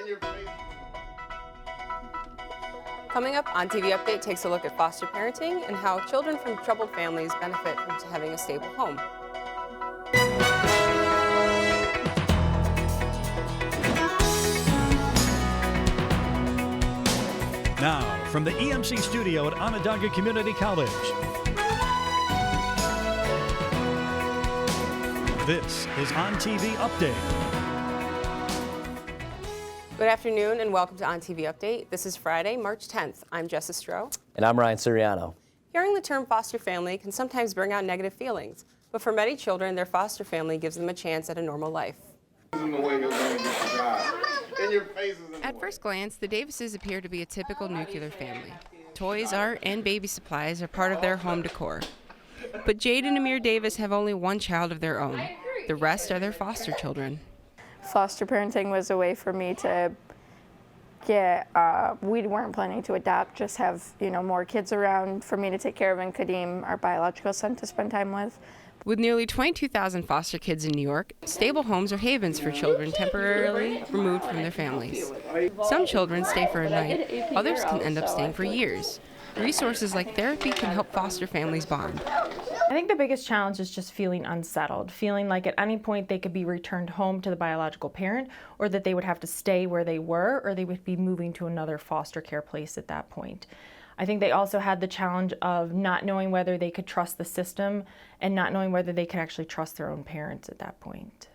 In your face. Coming up, ONTV Update takes a look at foster parenting and how children from troubled families benefit from having a stable home. Now, from the EMC studio at Onondaga Community College, this is ONTV Update. Good afternoon and welcome to ONTV Update. This is Friday, March 10th. I'm Jessa Stroh. And I'm Ryan Siriano. Hearing the term foster family can sometimes bring out negative feelings, but for many children, their foster family gives them a chance at a normal life. At first glance, the Davises appear to be a typical nuclear family. Toys, art, and baby supplies are part of their home decor. But Jade and Amir Davis have only one child of their own. The rest are their foster children. Foster parenting was a way for me to get, we weren't planning to adopt, just have, more kids around for me to take care of, and Kadeem, our biological son, to spend time with. With nearly 22,000 foster kids in New York, stable homes are havens for children temporarily removed from their families. Some children stay for a night, others can end up staying for years. Resources like therapy can help foster families bond. I think the biggest challenge is just feeling unsettled, feeling like at any point they could be returned home to the biological parent, or that they would have to stay where they were, or they would be moving to another foster care place at that point. I think they also had the challenge of not knowing whether they could trust the system and not knowing whether they could actually trust their own parents at that point.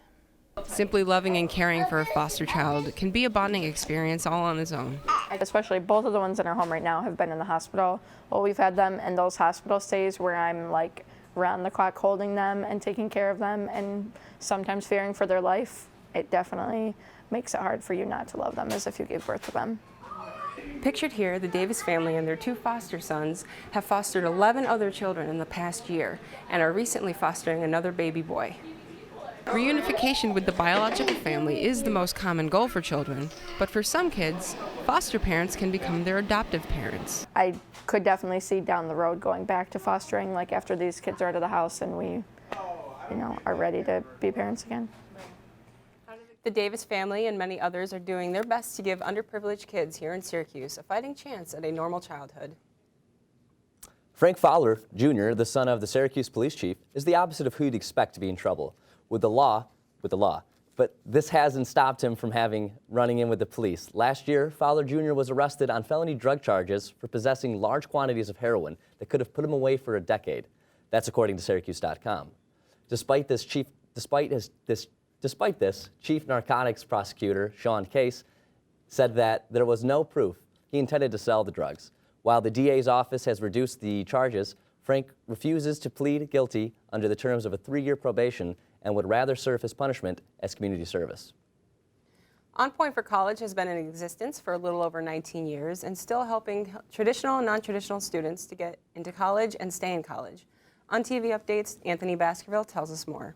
Simply loving and caring for a foster child can be a bonding experience all on its own. Especially both of the ones in our home right now have been in the hospital. Well, we've had them in those hospital stays where I'm like round the clock holding them and taking care of them and sometimes fearing for their life. It definitely makes it hard for you not to love them as if you gave birth to them. Pictured here, the Davis family and their two foster sons have fostered 11 other children in the past year and are recently fostering another baby boy. Reunification with the biological family is the most common goal for children, but for some kids, foster parents can become their adoptive parents. I could definitely see down the road going back to fostering, like after these kids are out of the house and we, are ready to be parents again. The Davis family and many others are doing their best to give underprivileged kids here in Syracuse a fighting chance at a normal childhood. Frank Fowler Jr., the son of the Syracuse police chief, is the opposite of who you'd expect to be in trouble. With the law, but this hasn't stopped him from running in with the police. Last year, Fowler Jr. was arrested on felony drug charges for possessing large quantities of heroin that could have put him away for a decade. That's according to Syracuse.com. Despite this, Chief Narcotics Prosecutor Sean Case said that there was no proof he intended to sell the drugs. While the DA's office has reduced the charges, Frank refuses to plead guilty under the terms of a 3-year probation and would rather serve his punishment as community service. On Point for College has been in existence for a little over 19 years and still helping traditional and non-traditional students to get into college and stay in college. ONTV Updates, Anthony Baskerville tells us more.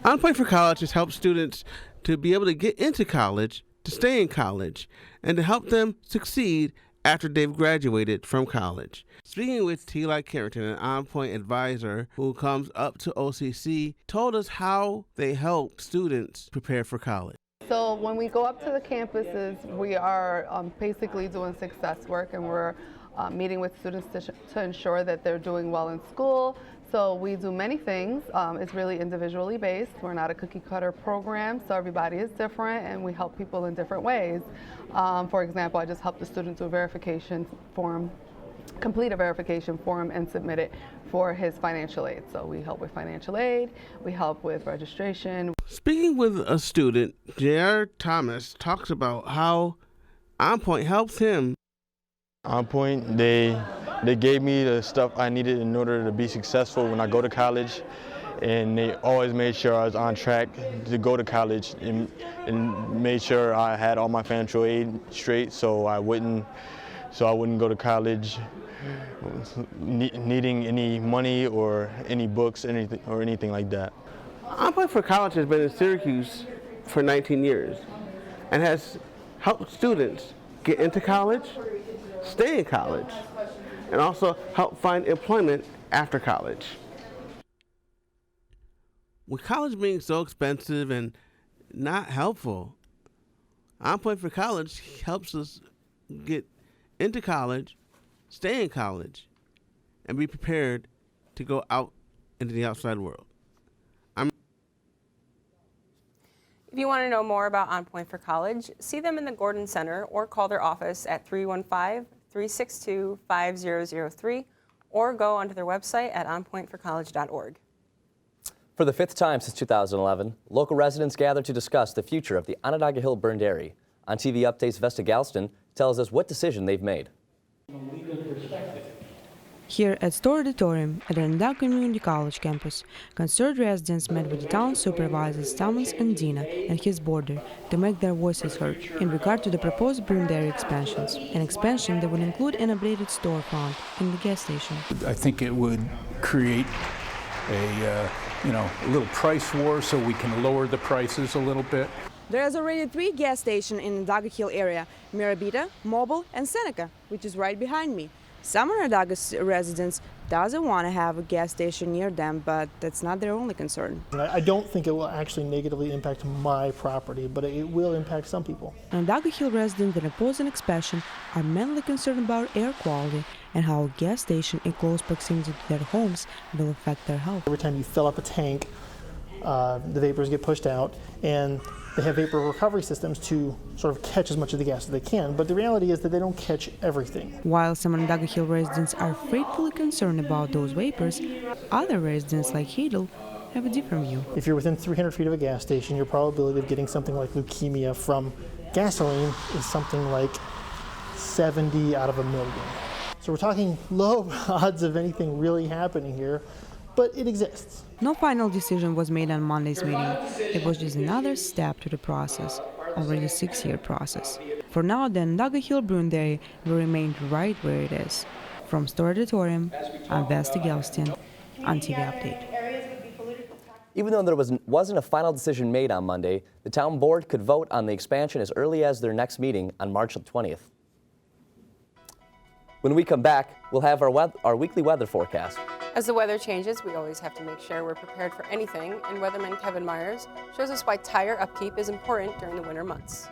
On Point for College has helped students to be able to get into college, to stay in college, and to help them succeed after they've graduated from college. Speaking with T.L. Carrington, an On Point advisor who comes up to OCC, told us how they help students prepare for college. So when we go up to the campuses, we are basically doing success work, and we're meeting with students to ensure that they're doing well in school. So we do many things. It's really individually based. We're not a cookie cutter program, so everybody is different and we help people in different ways. For example, I just helped a student do a verification form, complete a verification form and submit it for his financial aid. So we help with financial aid, we help with registration. Speaking with a student, J.R. Thomas talks about how On Point helps him. On Point, they gave me the stuff I needed in order to be successful when I go to college, and they always made sure I was on track to go to college and made sure I had all my financial aid straight so I wouldn't go to college needing any money or any books or anything like that. On Point for College has been in Syracuse for 19 years and has helped students get into college, stay in college, and also help find employment after college. With college being so expensive and not helpful, On Point for College helps us get into college, stay in college, and be prepared to go out into the outside world. If you want to know more about On Point for College, see them in the Gordon Center or call their office at 315-362-5003 or go onto their website at onpointforcollege.org. For the 5th time since 2011, local residents gathered to discuss the future of the Onondaga Hill burned area. ONTV Update's Vesta Galston tells us what decision they've made. Here at Store Auditorium at the Onondaga Community College campus, concerned residents met with the town supervisors Thomas and Dina and his boarder to make their voices heard in regard to the proposed burned area expansions, an expansion that would include an updated storefront and the gas station. I think it would create a little price war so we can lower the prices a little bit. There is already 3 gas stations in the Onondaga Hill area, Mirabita, Mobile, and Seneca, which is right behind me. Some Onondaga residents doesn't want to have a gas station near them, but that's not their only concern. I don't think it will actually negatively impact my property, but it will impact some people. Onondaga Hill residents that oppose an expansion are mainly concerned about air quality and how a gas station in close proximity to their homes will affect their health. Every time you fill up a tank, the vapors get pushed out, and they have vapor recovery systems to sort of catch as much of the gas as they can, but the reality is that they don't catch everything. While some Onondaga Hill residents are faithfully concerned about those vapors, other residents like Hedel have a different view. If you're within 300 feet of a gas station, your probability of getting something like leukemia from gasoline is something like 70 out of a million. So we're talking low odds of anything really happening here, but it exists. No final decision was made on Monday's meeting. It was just another step to the process, already a 6-year process. For now, the Onondaga Hill burned area will remain right where it is. From Store Auditorium, I'm Vesta Galston, ONTV Update. Even though there wasn't a final decision made on Monday, the town board could vote on the expansion as early as their next meeting on March 20th. When we come back, we'll have our weekly weather forecast. As the weather changes, we always have to make sure we're prepared for anything, and weatherman Kevin Myers shows us why tire upkeep is important during the winter months.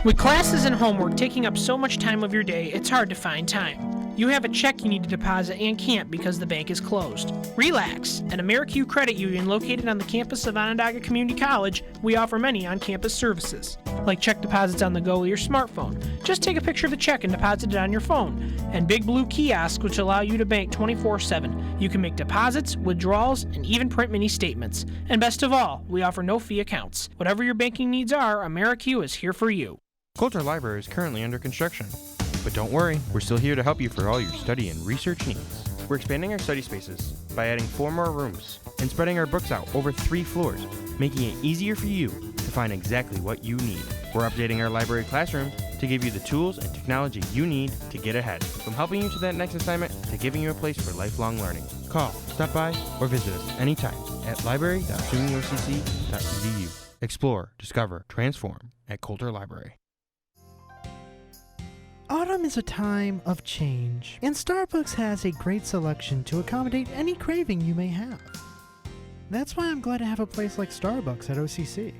With classes and homework taking up so much time of your day, it's hard to find time. You have a check you need to deposit and can't because the bank is closed. Relax. At AmeriQ Credit Union, located on the campus of Onondaga Community College, we offer many on-campus services, like check deposits on the go with your smartphone. Just take a picture of the check and deposit it on your phone. And Big Blue kiosks, which allow you to bank 24/7. You can make deposits, withdrawals, and even print mini statements. And best of all, we offer no-fee accounts. Whatever your banking needs are, AmeriQ is here for you. Coulter Library is currently under construction. But don't worry, we're still here to help you for all your study and research needs. We're expanding our study spaces by adding 4 more rooms and spreading our books out over 3 floors, making it easier for you to find exactly what you need. We're updating our library classroom to give you the tools and technology you need to get ahead, from helping you to that next assignment to giving you a place for lifelong learning. Call, stop by, or visit us anytime at library.sunyocc.edu. Explore, discover, transform at Coulter Library. Autumn is a time of change, and Starbucks has a great selection to accommodate any craving you may have. That's why I'm glad to have a place like Starbucks at OCC.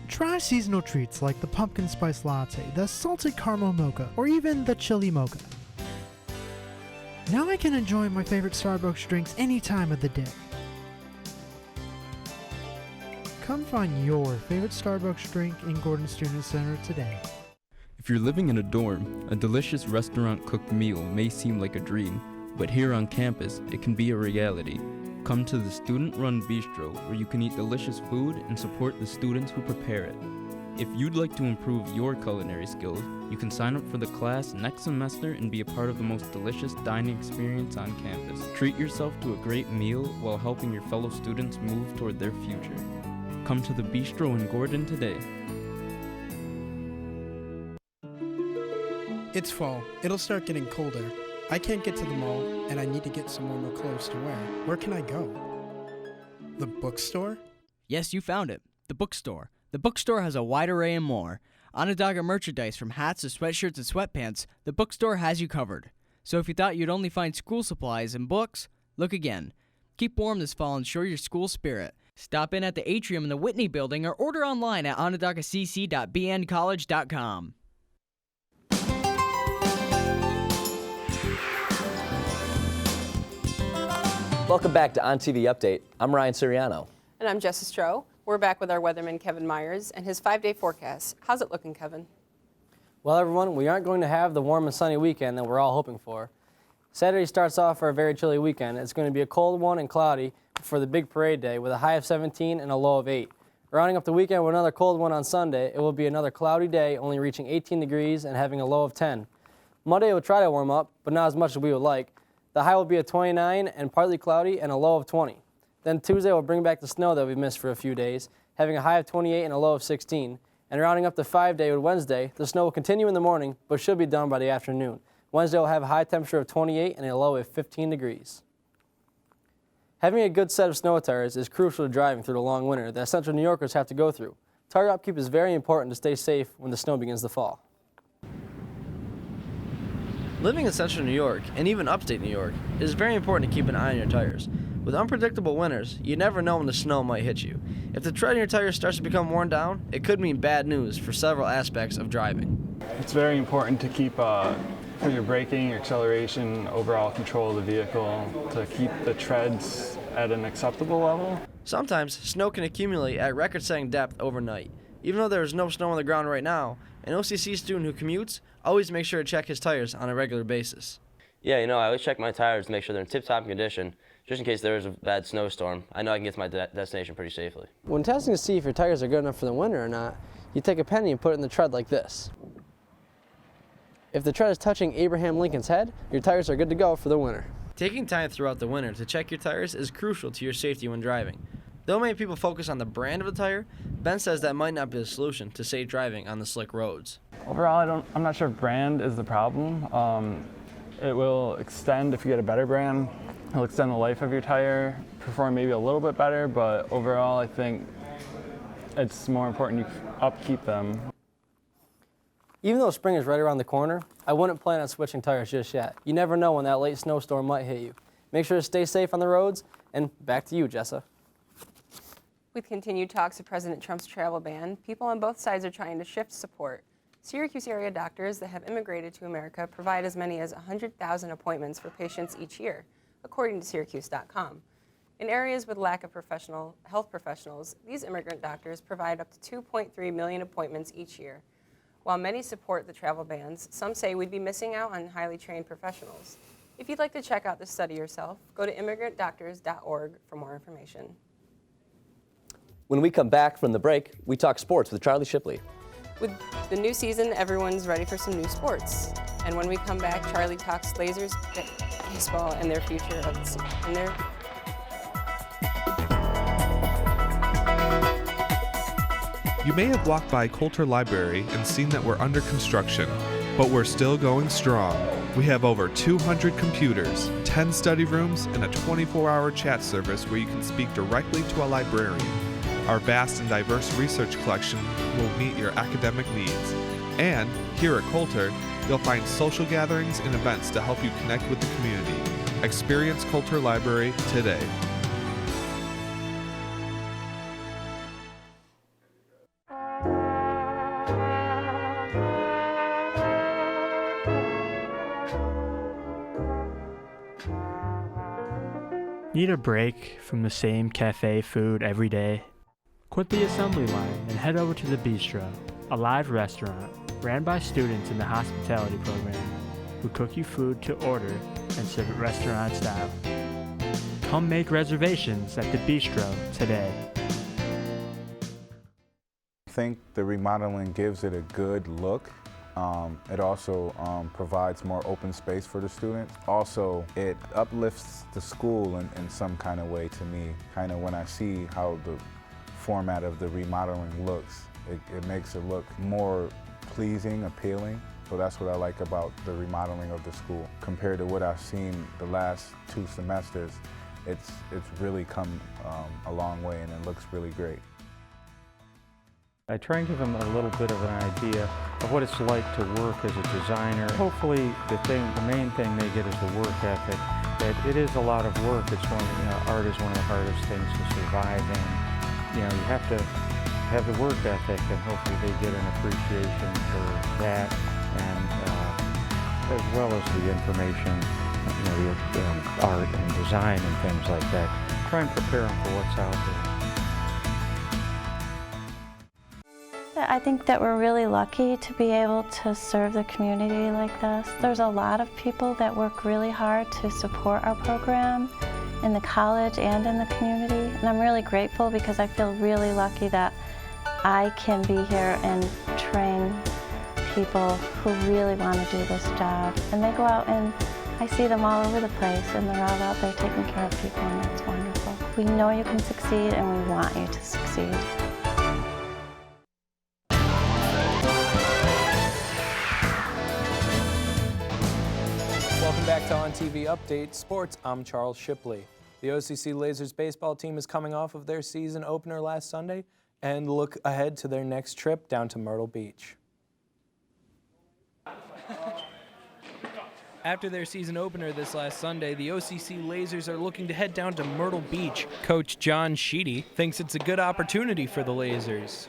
Try seasonal treats like the pumpkin spice latte, the salted caramel mocha, or even the chili mocha. Now I can enjoy my favorite Starbucks drinks any time of the day. Come find your favorite Starbucks drink in Gordon Student Center today. If you're living in a dorm, a delicious restaurant-cooked meal may seem like a dream, but here on campus, it can be a reality. Come to the student-run bistro, where you can eat delicious food and support the students who prepare it. If you'd like to improve your culinary skills, you can sign up for the class next semester and be a part of the most delicious dining experience on campus. Treat yourself to a great meal while helping your fellow students move toward their future. Come to the bistro in Gordon today. It's fall. It'll start getting colder. I can't get to the mall, and I need to get some warmer clothes to wear. Where can I go? The bookstore? Yes, you found it. The bookstore. The bookstore has a wide array and more. Onondaga merchandise from hats to sweatshirts and sweatpants, the bookstore has you covered. So if you thought you'd only find school supplies and books, look again. Keep warm this fall and show your school spirit. Stop in at the atrium in the Whitney building or order online at onondagacc.bncollege.com. Welcome back to ONTV Update. I'm Ryan Siriano. And I'm Jessa Stroh. We're back with our weatherman, Kevin Myers, and his 5-day forecast. How's it looking, Kevin? Well, everyone, we aren't going to have the warm and sunny weekend that we're all hoping for. Saturday starts off for a very chilly weekend. It's going to be a cold one and cloudy for the big parade day with a high of 17 and a low of 8. Rounding up the weekend with another cold one on Sunday, it will be another cloudy day, only reaching 18 degrees and having a low of 10. Monday will try to warm up, but not as much as we would like. The high will be at 29 and partly cloudy and a low of 20. Then Tuesday will bring back the snow that we've missed for a few days, having a high of 28 and a low of 16. And rounding up the 5-day with Wednesday, the snow will continue in the morning, but should be done by the afternoon. Wednesday will have a high temperature of 28 and a low of 15 degrees. Having a good set of snow tires is crucial to driving through the long winter that Central New Yorkers have to go through. Tire upkeep is very important to stay safe when the snow begins to fall. Living in Central New York, and even upstate New York, it is very important to keep an eye on your tires. With unpredictable winters, you never know when the snow might hit you. If the tread on your tires starts to become worn down, it could mean bad news for several aspects of driving. It's very important to keep for your braking, your acceleration, overall control of the vehicle, to keep the treads at an acceptable level. Sometimes, snow can accumulate at record-setting depth overnight. Even though there is no snow on the ground right now, an OCC student who commutes always makes sure to check his tires on a regular basis. Yeah, I always check my tires to make sure they're in tip-top condition, just in case there is a bad snowstorm. I know I can get to my destination pretty safely. When testing to see if your tires are good enough for the winter or not, you take a penny and put it in the tread like this. If the tread is touching Abraham Lincoln's head, your tires are good to go for the winter. Taking time throughout the winter to check your tires is crucial to your safety when driving. Though many people focus on the brand of the tire, Ben says that might not be the solution to safe driving on the slick roads. Overall, I'm not sure if brand is the problem. It will extend, if you get a better brand, it'll extend the life of your tire, perform maybe a little bit better, but overall I think it's more important you upkeep them. Even though spring is right around the corner, I wouldn't plan on switching tires just yet. You never know when that late snowstorm might hit you. Make sure to stay safe on the roads, and back to you, Jessa. With continued talks of President Trump's travel ban, people on both sides are trying to shift support. Syracuse area doctors that have immigrated to America provide as many as 100,000 appointments for patients each year, according to Syracuse.com. In areas with lack of health professionals, these immigrant doctors provide up to 2.3 million appointments each year. While many support the travel bans, some say we'd be missing out on highly trained professionals. If you'd like to check out this study yourself, go to immigrantdoctors.org for more information. When we come back from the break, we talk sports with Charlie Shipley. With the new season, everyone's ready for some new sports. And when we come back, Charlie talks Blazers baseball and their future of the season. You may have walked by Coulter Library and seen that we're under construction, but we're still going strong. We have over 200 computers, 10 study rooms, and a 24-hour chat service where you can speak directly to a librarian. Our vast and diverse research collection will meet your academic needs. And here at Coulter, you'll find social gatherings and events to help you connect with the community. Experience Coulter Library today. Need a break from the same cafe food every day? Quit the assembly line and head over to the Bistro, a live restaurant ran by students in the hospitality program who cook you food to order and serve it restaurant style. Come make reservations at the Bistro today. I think the remodeling gives it a good look. It also provides more open space for the students. Also, it uplifts the school in some kind of way to me. Kind of when I see how the format of the remodeling looks, it makes it look more pleasing, appealing. So that's what I like about the remodeling of the school. Compared to what I've seen the last 2 semesters, it's really come a long way and it looks really great. I try and give them a little bit of an idea of what it's like to work as a designer. Hopefully the main thing they get is the work ethic, that it is a lot of work. It's art is one of the hardest things to survive in. You have to have the work ethic, and hopefully they get an appreciation for that, and as well as the information, the art and design and things like that. Try and prepare them for what's out there. I think that we're really lucky to be able to serve the community like this. There's a lot of people that work really hard to support our program in the college and in the community. And I'm really grateful because I feel really lucky that I can be here and train people who really want to do this job. And they go out and I see them all over the place, and they're all out there taking care of people, and that's wonderful. We know you can succeed, and we want you to succeed. Welcome back to ONTV Update Sports. I'm Charles Shipley. The OCC Lasers baseball team is coming off of their season opener last Sunday and look ahead to their next trip down to Myrtle Beach. After their season opener this last Sunday, the OCC Lasers are looking to head down to Myrtle Beach. Coach John Sheedy thinks it's a good opportunity for the Lasers.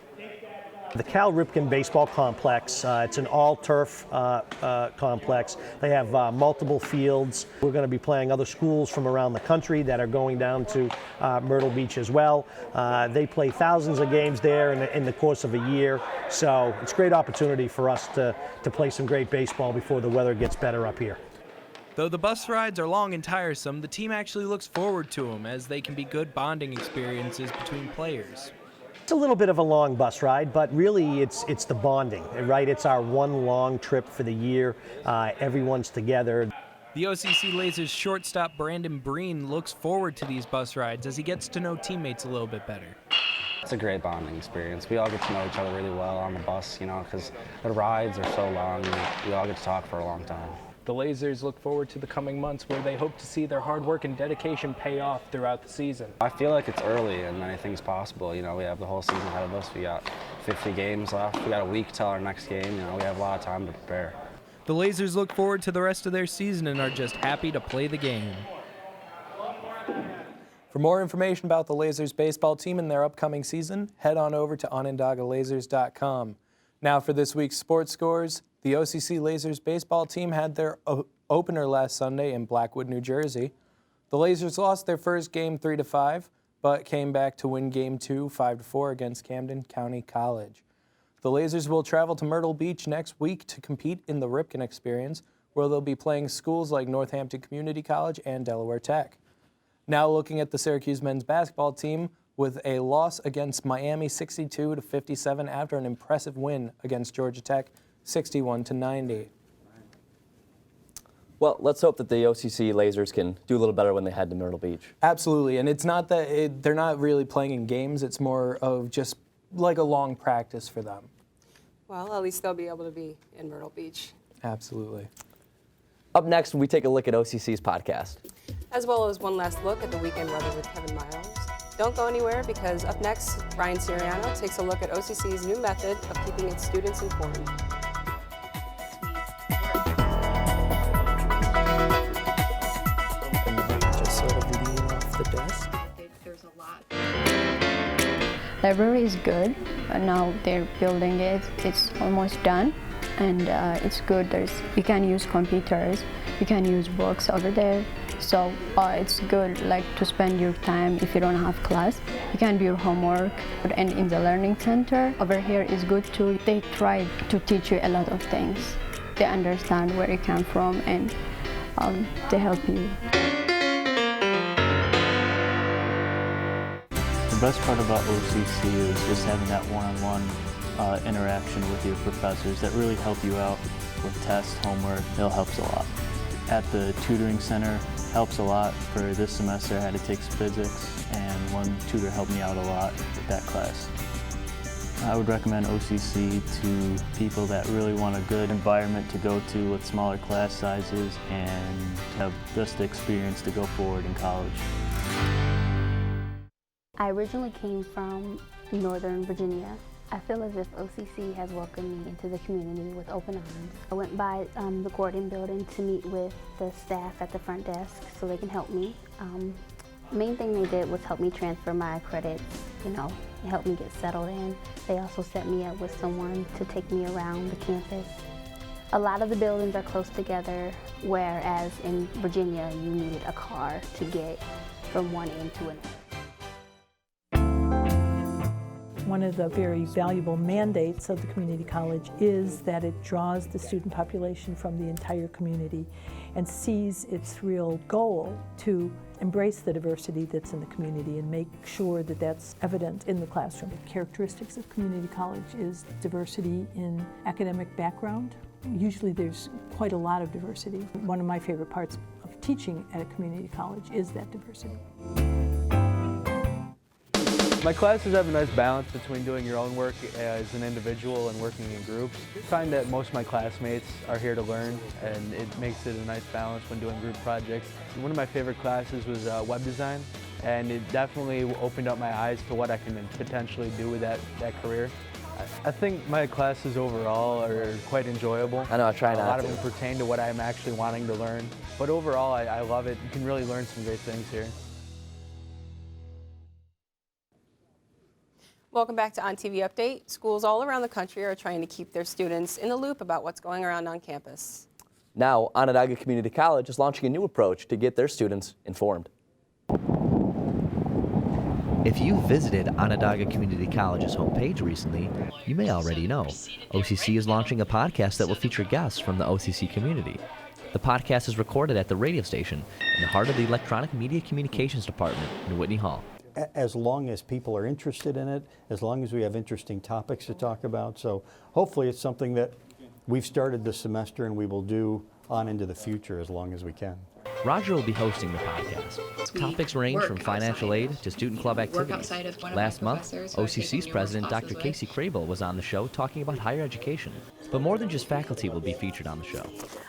The Cal Ripken Baseball Complex, it's an all-turf complex. They have multiple fields. We're going to be playing other schools from around the country that are going down to Myrtle Beach as well. They play thousands of games there in the course of a year, so it's a great opportunity for us to play some great baseball before the weather gets better up here. Though the bus rides are long and tiresome, the team actually looks forward to them, as they can be good bonding experiences between players. It's a little bit of a long bus ride, but really it's the bonding, right? It's our one long trip for the year. Everyone's together. The OCC Lasers shortstop Brandon Breen looks forward to these bus rides as he gets to know teammates a little bit better. It's a great bonding experience. We all get to know each other really well on the bus, because the rides are so long. We all get to talk for a long time. The Lasers look forward to the coming months where they hope to see their hard work and dedication pay off throughout the season. I feel like it's early and anything's possible. We have the whole season ahead of us. We got 50 games left. We got a week till our next game. We have a lot of time to prepare. The Lasers look forward to the rest of their season and are just happy to play the game. For more information about the Lasers baseball team and their upcoming season, head on over to OnondagaLasers.com. Now for this week's sports scores. The OCC Lasers baseball team had their opener last Sunday in Blackwood, New Jersey. The Lasers lost their first game 3-5, but came back to win game 2 5-4 against Camden County College. The Lasers will travel to Myrtle Beach next week to compete in the Ripken Experience, where they'll be playing schools like Northampton Community College and Delaware Tech. Now looking at the Syracuse men's basketball team with a loss against Miami 62-57 after an impressive win against Georgia Tech 61-90. Well, let's hope that the OCC Lasers can do a little better when they head to Myrtle Beach. Absolutely, and it's not that they're not really playing in games. It's more of just like a long practice for them. Well, at least they'll be able to be in Myrtle Beach. Absolutely. Up next, we take a look at OCC's podcast. As well as one last look at the weekend weather with Kevin Miles. Don't go anywhere, because up next, Ryan Siriano takes a look at OCC's new method of keeping its students informed. Just sort of lean off the desk. There's a lot. Library is good. Now they're building it. It's almost done, and it's good. You can use computers. You can use books over there. So it's good, to spend your time if you don't have class. You can do your homework. And in the learning center over here is good too. They try to teach you a lot of things. They understand where you come from, and they help you. The best part about OCC is just having that one-on-one interaction with your professors that really help you out with tests, homework. It helps a lot. At the tutoring center, helps a lot. For this semester, I had to take physics, and one tutor helped me out a lot with that class. I would recommend OCC to people that really want a good environment to go to with smaller class sizes and have just the experience to go forward in college. I originally came from Northern Virginia, I feel as if OCC has welcomed me into the community with open arms. I went by the Gordon building to meet with the staff at the front desk so they can help me. The main thing they did was help me transfer my credits, you know, help me get settled in. They also set me up with someone to take me around the campus. A lot of the buildings are close together, whereas in Virginia you needed a car to get from one end to another. One of the very valuable mandates of the community college is that it draws the student population from the entire community and sees its real goal to embrace the diversity that's in the community and make sure that that's evident in the classroom. The characteristics of community college is diversity in academic background. Usually there's quite a lot of diversity. One of my favorite parts of teaching at a community college is that diversity. My classes have a nice balance between doing your own work as an individual and working in groups. I find that most of my classmates are here to learn, and it makes it a nice balance when doing group projects. One of my favorite classes was web design, and it definitely opened up my eyes to what I can potentially do with that career. I think my classes overall are quite enjoyable. I know, I try not to. A lot of them pertain to what I'm actually wanting to learn. But overall, I love it. You can really learn some great things here. Welcome back to ONTV Update. Schools all around the country are trying to keep their students in the loop about what's going around on campus. Now, Onondaga Community College is launching a new approach to get their students informed. If you visited Onondaga Community College's homepage recently, you may already know OCC is launching a podcast that will feature guests from the OCC community. The podcast is recorded at the radio station in the heart of the Electronic Media Communications Department in Whitney Hall. As long as people are interested in it, as long as we have interesting topics to talk about. So hopefully it's something that we've started this semester and we will do on into the future as long as we can. Roger will be hosting the podcast. Topics range from financial aid to student club activities. Last month, OCC's president, Dr. Casey Crable, was on the show talking about higher education. But more than just faculty will be featured on the show.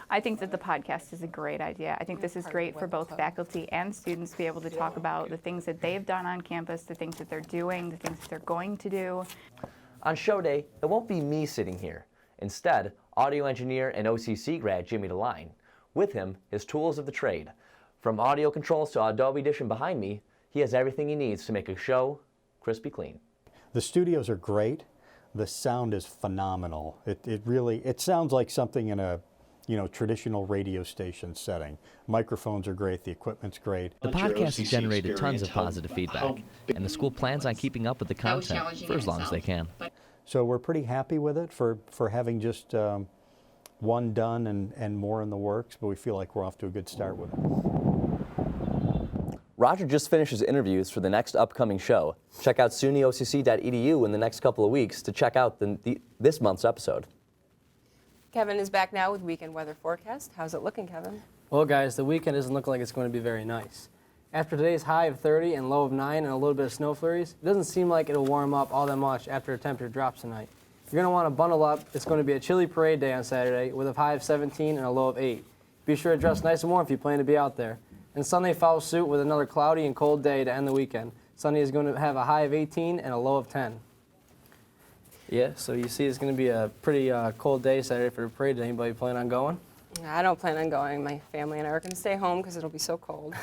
I think that the podcast is a great idea. I think this is great for both faculty and students to be able to talk about the things that they've done on campus, the things that they're doing, the things that they're going to do. On show day, it won't be me sitting here. Instead, audio engineer and OCC grad Jimmy DeLine. With him, his tools of the trade. From audio controls to Adobe Audition behind me, he has everything he needs to make a show crispy clean. The studios are great. The sound is phenomenal. It sounds like something in a traditional radio station setting. Microphones are great, the equipment's great. The podcast has generated tons of positive feedback, and the school plans on keeping up with the content for as long as they can. So we're pretty happy with it for having just one done and more in the works, but we feel like we're off to a good start with it. Roger just finished his interviews for the next upcoming show. Check out sunyocc.edu in the next couple of weeks to check out this month's episode. Kevin is back now with weekend weather forecast. How's it looking, Kevin? Well, guys, the weekend doesn't look like it's going to be very nice. After today's high of 30 and low of 9 and a little bit of snow flurries, it doesn't seem like it'll warm up all that much after the temperature drops tonight. You're going to want to bundle up. It's going to be a chilly parade day on Saturday with a high of 17 and a low of 8. Be sure to dress nice and warm if you plan to be out there. And Sunday follows suit with another cloudy and cold day to end the weekend. Sunday is going to have a high of 18 and a low of 10. Yeah, so you see it's going to be a pretty cold day Saturday for the parade. Does anybody plan on going? I don't plan on going. My family and I are going to stay home because it'll be so cold.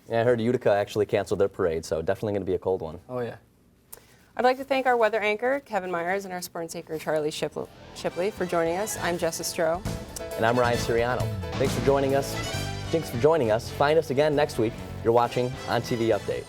Yeah, I heard Utica actually canceled their parade, so definitely going to be a cold one. Oh, yeah. I'd like to thank our weather anchor, Kevin Myers, and our sports anchor, Charlie Shipley, for joining us. I'm Jessa Stroh. And I'm Ryan Siriano. Thanks for joining us. Find us again next week. You're watching ONTV Update.